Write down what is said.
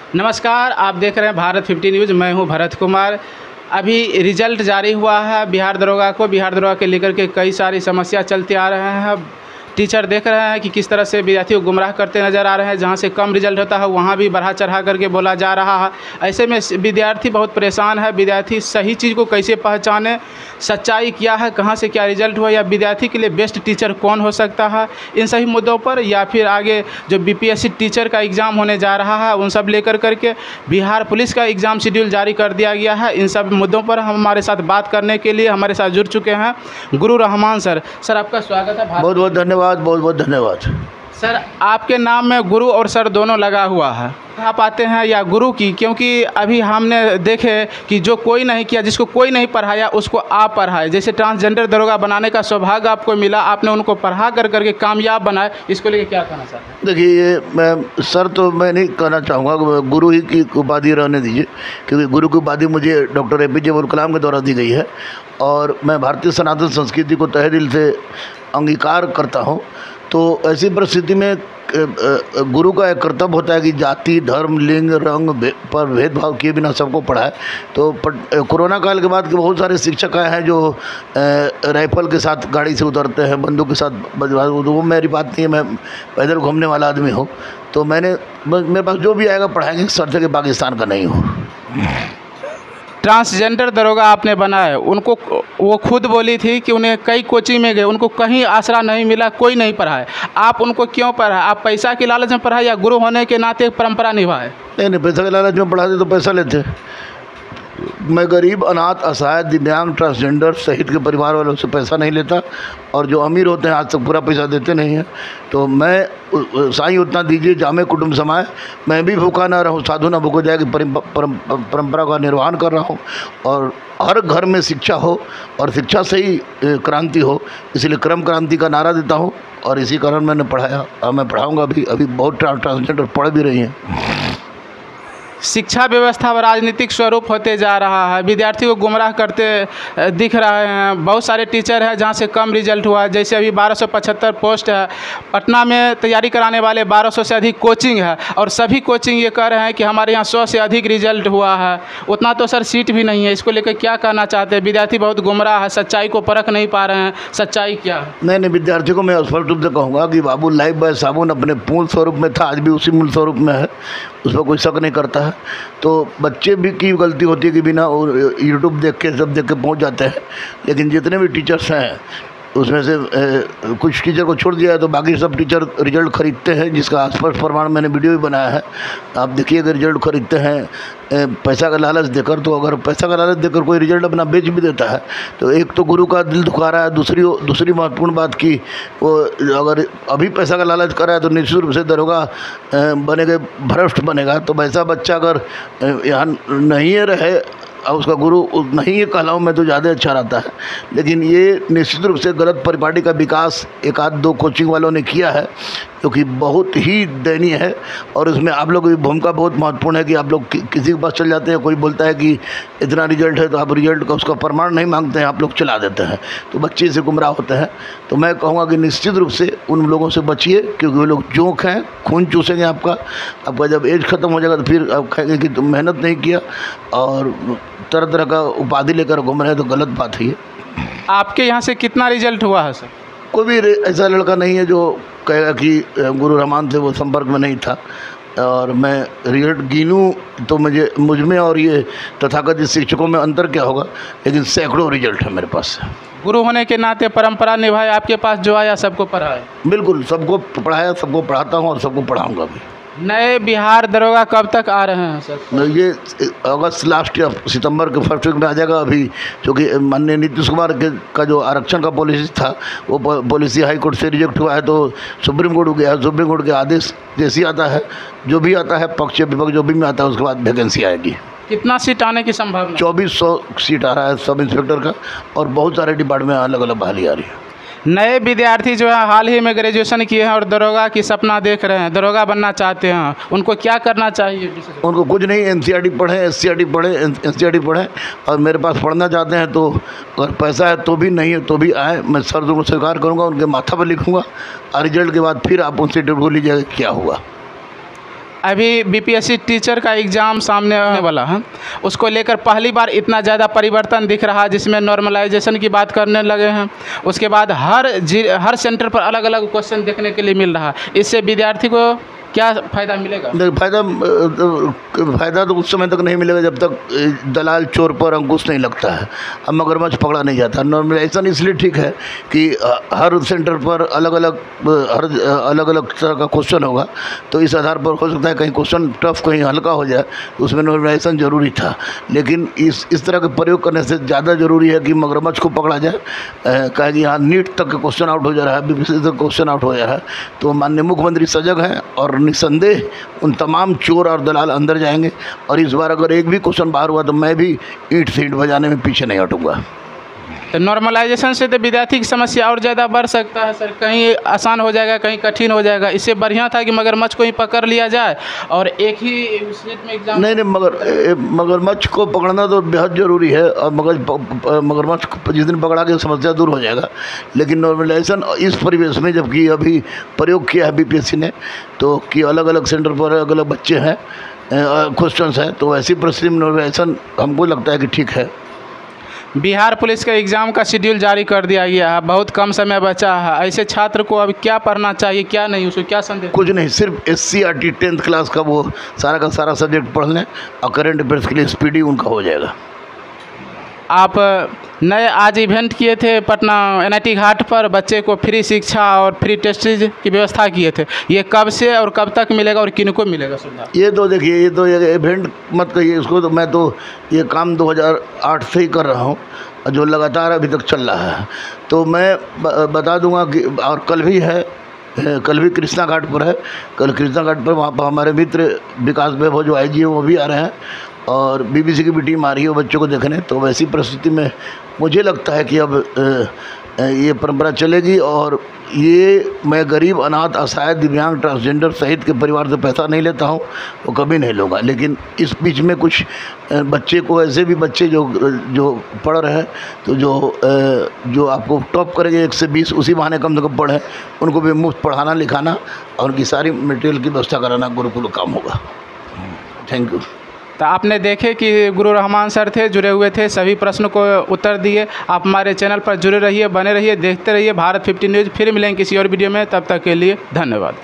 नमस्कार, आप देख रहे हैं भारत 50 न्यूज़। मैं हूं भरत कुमार। अभी रिजल्ट जारी हुआ है बिहार दरोगा को। बिहार दरोगा के लेकर के कई सारी समस्या चलते आ रहे हैं। टीचर देख रहे हैं कि किस तरह से विद्यार्थियों को गुमराह करते नज़र आ रहे हैं। जहां से कम रिजल्ट होता है वहां भी बढ़ा चढ़ा करके बोला जा रहा है। ऐसे में विद्यार्थी बहुत परेशान है। विद्यार्थी सही चीज़ को कैसे पहचाने, सच्चाई क्या है, कहां से क्या रिजल्ट हुआ, या विद्यार्थी के लिए बेस्ट टीचर कौन हो सकता है, इन सभी मुद्दों पर, या फिर आगे जो बीपीएससी टीचर का एग्ज़ाम होने जा रहा है उन सब लेकर करके बिहार पुलिस का एग्ज़ाम शेड्यूल जारी कर दिया गया है। इन सब मुद्दों पर हमारे साथ बात करने के लिए हमारे साथ जुड़ चुके हैं गुरु रहमान सर। सर, आपका स्वागत है। बहुत बहुत धन्यवाद, बहुत बहुत धन्यवाद। सर, आपके नाम में गुरु और सर दोनों लगा हुआ है। आप आते हैं या गुरु की, क्योंकि अभी हमने देखे कि जो कोई नहीं किया, जिसको कोई नहीं पढ़ाया उसको आप पढ़ाए। जैसे ट्रांसजेंडर दरोगा बनाने का सौभाग्य आपको मिला, आपने उनको पढ़ा कर करके कामयाब बनाए। इसको लेके क्या कहना चाहते हैं? देखिए, मैं सर तो मैं नहीं कहना चाहूँगा, गुरु ही की उपाधि रहने दीजिए, क्योंकि गुरु की उपाधि मुझे डॉक्टर APJ अब्दुल कलाम के द्वारा दी गई है और मैं भारतीय सनातन संस्कृति को तहे दिल से अंगीकार करता हूँ। तो ऐसी परिस्थिति में गुरु का एक कर्तव्य होता है कि जाति, धर्म, लिंग, रंग पर भेदभाव किए बिना सबको पढ़ाए। तो कोरोना काल के बाद के बहुत सारे शिक्षक आए हैं जो राइफल के साथ गाड़ी से उतरते हैं, बंदूक के साथ तो वो मेरी बात नहीं है। मैं पैदल घूमने वाला आदमी हूँ, तो मेरे पास जो भी आएगा पढ़ाएंगे, शर्त के पाकिस्तान का नहीं हो। ट्रांसजेंडर दरोगा आपने बनाए, उनको वो खुद बोली थी कि उन्हें कई कोचिंग में गए, उनको कहीं आसरा नहीं मिला, कोई नहीं पढ़ाए। आप उनको क्यों पढ़ाए? आप पैसा के लालच में पढ़ाए या गुरु होने के नाते एक परंपरा निभाए? नहीं, पैसा के लालच में पढ़ाते तो पैसा लेते। मैं गरीब, अनाथ, असहाय, दिव्यांग, ट्रांसजेंडर सहित के परिवार वालों से पैसा नहीं लेता, और जो अमीर होते हैं आज तक पूरा पैसा देते नहीं हैं। तो मैं साईं उतना दीजिए जामे कुटुंब समाए, मैं भी भूखा ना रहूं, साधु ना भूखो जाए कि परंपरा का निर्वहन कर रहा हूं। और हर घर में शिक्षा हो और शिक्षा से ही क्रांति हो, इसलिए क्रम क्रांति का नारा देता हूं और इसी कारण मैंने पढ़ाया और मैं पढ़ाऊँगा भी। अभी बहुत ट्रांसजेंडर पढ़ भी रही हैं। शिक्षा व्यवस्था व राजनीतिक स्वरूप होते जा रहा है। विद्यार्थियों को गुमराह करते दिख रहे हैं। बहुत सारे टीचर हैं जहां से कम रिजल्ट हुआ है। जैसे अभी 1275 पोस्ट है। पटना में तैयारी कराने वाले 1200 से अधिक कोचिंग है और सभी कोचिंग ये कह रहे हैं कि हमारे यहाँ 100 से अधिक रिजल्ट हुआ है। उतना तो सर सीट भी नहीं है। इसको लेकर क्या कहना चाहते हैं? विद्यार्थी बहुत गुमराह है, सच्चाई को परख नहीं पा रहे हैं। सच्चाई क्या है? नहीं, विद्यार्थी को मैं स्पष्ट रूप से कहूँगा कि बाबू लाइफ बाय साबुन अपने मूल स्वरूप में था, आज भी उसी मूल स्वरूप में है, उस पर कोई शक नहीं करता है। तो बच्चे भी की गलती होती है कि बिना यूट्यूब देख के सब देख के पहुँच जाते हैं, लेकिन जितने भी टीचर्स हैं उसमें से कुछ टीचर को छोड़ दिया है, तो बाकी सब टीचर रिजल्ट खरीदते हैं, जिसका स्पष्ट प्रमाण मैंने वीडियो भी बनाया है। आप देखिए, अगर रिजल्ट खरीदते हैं पैसा का लालच देकर, तो अगर पैसा का लालच देकर कोई रिजल्ट अपना बेच भी देता है तो एक तो गुरु का दिल दुखा रहा है। दूसरी महत्वपूर्ण बात की, वो अगर अभी पैसा का लालच कर रहा है तो निश्चित रूप से दरोगा बनेगा, भ्रष्ट बनेगा। तो वैसा बच्चा अगर यहाँ नहीं रहे और उसका गुरु नहीं ये कहलाऊँ मैं, तो ज़्यादा अच्छा रहता है। लेकिन ये निश्चित रूप से गलत परिपाटी का विकास एक आध दो कोचिंग वालों ने किया है, जो कि बहुत ही दयनीय है। और उसमें आप लोगों की भूमिका बहुत महत्वपूर्ण है कि आप लोग किसी के पास चल जाते हैं, कोई बोलता है कि इतना रिजल्ट है, तो आप रिजल्ट का उसका प्रमाण नहीं मांगते हैं, आप लोग चला देते हैं, तो बच्चे से गुमराह होते हैं। तो मैं कहूँगा कि निश्चित रूप से उन लोगों से बचिए, क्योंकि वो लोग जोंक हैं, खून चूसेंगे आपका जब एज ख़त्म हो जाएगा तो फिर आप कहेंगे कि तुम मेहनत नहीं किया और तरह तरह का उपाधि लेकर घूम रहे हैं, तो गलत बात है ये। आपके यहाँ से कितना रिजल्ट हुआ है सर? कोई भी ऐसा लड़का नहीं है जो कहेगा कि गुरु रहमान से वो संपर्क में नहीं था। और मैं रिजल्ट गिनूँ तो मुझ में और ये तथाकथित शिक्षकों में अंतर क्या होगा, लेकिन सैकड़ों रिजल्ट है मेरे पास। गुरु होने के नाते परंपरा निभाए, आपके पास जो आया सबको पढ़ाए? बिल्कुल, सबको पढ़ाया, सबको पढ़ाता हूँ और सबको पढ़ाऊँगा भी। नए बिहार दरोगा कब तक आ रहे हैं सर? ये अगस्त लास्ट या सितंबर के फर्स्ट वीक में आ जाएगा। अभी क्योंकि माननीय नीतीश कुमार का जो आरक्षण का पॉलिसी था, वो पॉलिसी हाई कोर्ट से रिजेक्ट हुआ है, तो सुप्रीम कोर्ट गया। सुप्रीम कोर्ट के आदेश जैसे आता है, जो भी आता है, पक्ष विपक्ष जो भी आता है, उसके बाद वैकेंसी आएगी। कितना सीट आने की संभावना? 2400 सीट आ रहा है सब इंस्पेक्टर का, और बहुत सारे डिपार्टमेंट में अलग अलग बहाली आ रही है। नए विद्यार्थी जो है हाल ही में ग्रेजुएशन किए हैं और दरोगा की सपना देख रहे हैं, दरोगा बनना चाहते हैं, उनको क्या करना चाहिए? उनको कुछ नहीं, NCERT पढ़ें, SCERT पढ़ें, NCERT पढ़ें, और मेरे पास पढ़ना चाहते हैं तो अगर पैसा है तो भी, नहीं है तो भी आए, मैं सर को स्वीकार करूँगा, उनके माथा पर लिखूँगा, और रिजल्ट के बाद फिर आप उनसे इंटरव्यू लीजिएगा क्या हुआ। अभी बीपीएससी टीचर का एग्ज़ाम सामने आने वाला है, उसको लेकर पहली बार इतना ज़्यादा परिवर्तन दिख रहा है, जिसमें नॉर्मलाइजेशन की बात करने लगे हैं। उसके बाद हर सेंटर पर अलग अलग क्वेश्चन देखने के लिए मिल रहा है। इससे विद्यार्थी को क्या फ़ायदा मिलेगा? फ़ायदा तो उस समय तक नहीं मिलेगा जब तक दलाल चोर पर अंकुश नहीं लगता है, अब मगरमच्छ पकड़ा नहीं जाता। नॉर्मलाइजेशन इसलिए ठीक है कि हर सेंटर पर अलग अलग तरह का क्वेश्चन होगा, तो इस आधार पर हो सकता है कहीं क्वेश्चन टफ कहीं हल्का हो जाए, तो उसमें नॉर्मलाइजेशन ज़रूरी था। लेकिन इस तरह के प्रयोग करने से ज़्यादा ज़रूरी है कि मगरमच्छ को पकड़ा जाए। कहा कि यहाँ नीट तक क्वेश्चन आउट हो जा रहा है, बीपीएससी तक क्वेश्चन आउट हो जा रहा है, तो माननीय मुख्यमंत्री सजग हैं और निसंदेह उन तमाम चोर और दलाल अंदर जाएंगे। और इस बार अगर एक भी क्वेश्चन बाहर हुआ तो मैं भी ईंट से ईंट बजाने में पीछे नहीं हटूंगा। तो नॉर्मलाइजेशन से तो विद्यार्थी की समस्या और ज़्यादा बढ़ सकता है सर, कहीं आसान हो जाएगा कहीं कठिन हो जाएगा। इससे बढ़िया था कि मगरमच्छ को ही पकड़ लिया जाए और एक ही स्टेट में एग्जाम। नहीं, मगरमच्छ को पकड़ना तो बेहद ज़रूरी है, और मगरमच्छ को जिस दिन पकड़ा के समस्या दूर हो जाएगा। लेकिन नॉर्मलाइजेशन इस परिवेश में, जबकि अभी प्रयोग किया है बीपीएससी ने, तो कि अलग अलग सेंटर पर अलग अलग बच्चे हैं, क्वेश्चंस हैं, तो ऐसी परिस्थिति में नॉर्मलाइजेशन हमको लगता है कि ठीक है। बिहार पुलिस का एग्ज़ाम का शेड्यूल जारी कर दिया गया है, बहुत कम समय बचा है। ऐसे छात्र को अब क्या पढ़ना चाहिए, क्या नहीं, उसको क्या संदेश? कुछ नहीं, सिर्फ SCRT 10th क्लास का वो सारा का सारा सब्जेक्ट पढ़ लें और करंट अफेयर्स के लिए स्पीडी उनका हो जाएगा। आप नए आज इवेंट किए थे पटना NIT घाट पर, बच्चे को फ्री शिक्षा और फ्री टेस्टेज की व्यवस्था किए थे। ये कब से और कब तक मिलेगा और किनको मिलेगा सुविधा? ये तो देखिए, ये तो इवेंट मत कहिए इसको, तो मैं तो ये काम 2008 से ही कर रहा हूँ, जो लगातार अभी तक चल रहा है। तो मैं बता दूंगा कि, और कल भी है, कल भी कृष्णा घाट पर है। कल कृष्णा घाट पर वहाँ पर हमारे मित्र विकास वैभव जो IG है वो भी आ रहे हैं, और BBC की भी टीम आ रही है बच्चों को देखने। तो वैसी परिस्थिति में मुझे लगता है कि अब ये परंपरा चलेगी। और ये मैं गरीब, अनाथ, असहाय, दिव्यांग, ट्रांसजेंडर सहित के परिवार से पैसा नहीं लेता हूँ, वो कभी नहीं लूँगा। लेकिन इस बीच में कुछ बच्चे को, ऐसे भी बच्चे जो पढ़ रहे हैं, तो जो आपको टॉप करेंगे 1 से 20, उसी बहाने कम से कम पढ़ें, उनको भी मुफ्त पढ़ाना लिखाना और उनकी सारी मटेरियल की व्यवस्था कराना गुरुकुल काम होगा। Thank you. तो आपने देखे कि गुरु रहमान सर थे, जुड़े हुए थे, सभी प्रश्न को उत्तर दिए। आप हमारे चैनल पर जुड़े रहिए, बने रहिए, देखते रहिए भारत 50 न्यूज़। फिर मिलेंगे किसी और वीडियो में, तब तक के लिए धन्यवाद।